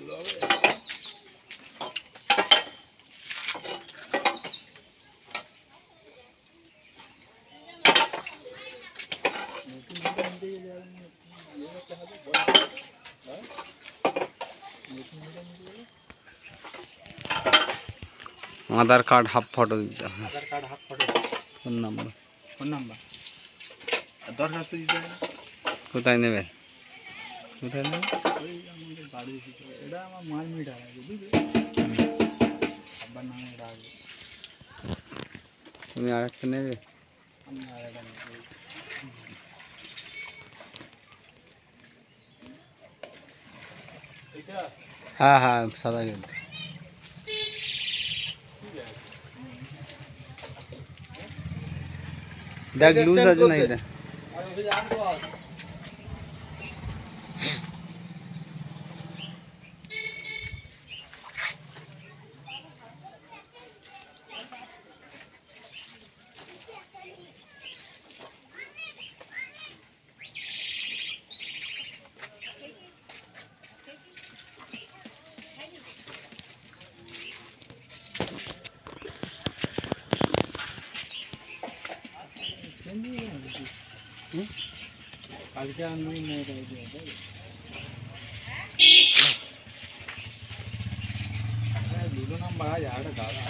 आधार card half photo दीजिए। Aadhaar card half photo phone number दरखास्त দিতে হবে। কোথায় নেবে কোথায় নেবে? ওই আমাদের বাড়ি দিতে হবে। এটা আমার মাল মিটার আছে বুঝলি, আব্বার নামে এটা আছে। তুমি আরেকটা নেবে? আমি আর এটা নেব। এটা হ্যাঁ হ্যাঁ সাদা গেল। দেখ লুজ আছে না এটা? কালকে আমি দুটো নাম্বার আছে, একটা দাদা